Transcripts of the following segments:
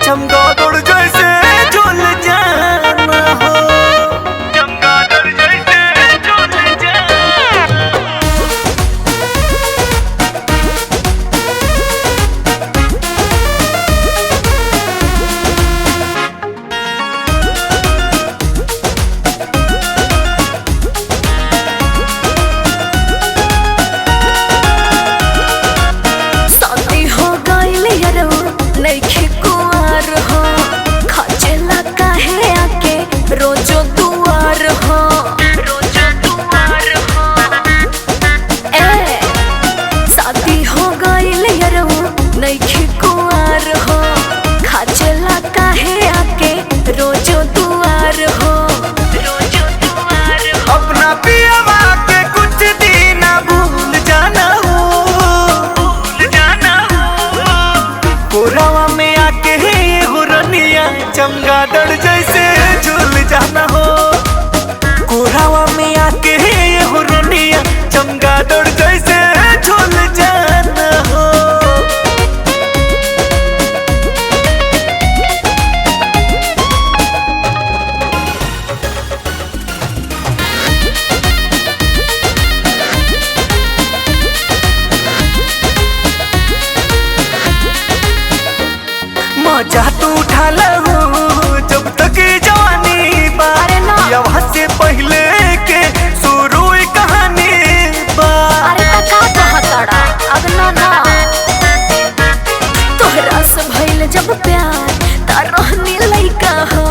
चमगादड़ जैसे झूल जाना हो, चमगादड़ जैसे झूल जाना। शादी हो गइल यारो नइखे कुंवार हो, खचेला काहे आके रोजो दुआर हो, रोजो दुआर हो। ए शादी हो गइल यारो नइखे कुंवार हो, खचेला काहे आके रोजो दुआर हो, रोजो दुआर हो। अपना पियवा के कुछ दिन भूल जाना हो, भूल जाना हो। कोरावा में आके हुरनिया चमगादड़ जैसे झूल जाना हो, कोरावा में आके हुरनिया चमगादड़ जैसे झूल जाना हो। मजा तू उठा लहो जब तक जवानी बा, अरे ना। यहाँ से पहले के शुरू कहानी बा। अरे का कहतड़ा अब ना तोहरा से भइल जब प्यार तरहनी लइका हो,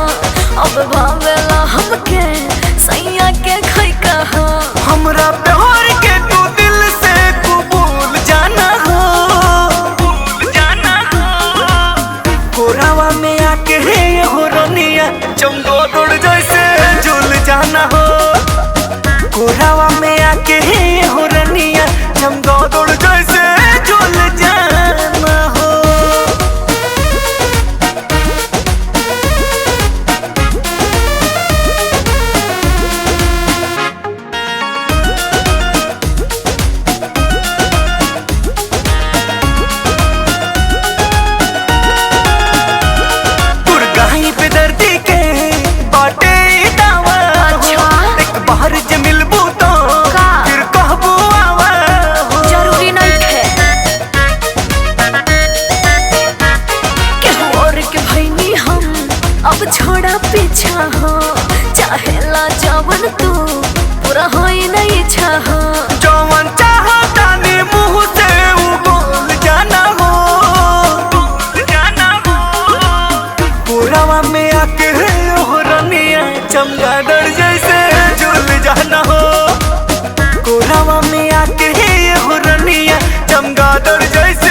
अब भावेला हमके सैया के खइका हो। हमरा प्यार के तू दिल से कबूल जाना हो, भूल जाना हो। कोरावा में आके हुरनिया चमगादड़ जैसे झूल जाना हो, कोरावा में आके हुरनिया चमगादड़ जैसे झूल जाना हो। गुरगाही पे दर्दी के बाटे दावा हो, अच्छा। एक बार जे मिलबू तो का? फिर कहबू आवा हो। जरूरी नइखे केहू और के भइनी हम, अब छोड़ा पीछा हो। चाहेला जवन तू पूरा होई नहीं इच्छा हो। जवन चाहतानी मुँह से उ बोल जाना हो, बोल जाना हो। कोरावा में आके हुरनिया चमगादड़ जैसे झूल जाना हो, कोरावा में आके हुरनिया चमगादड़ जैसे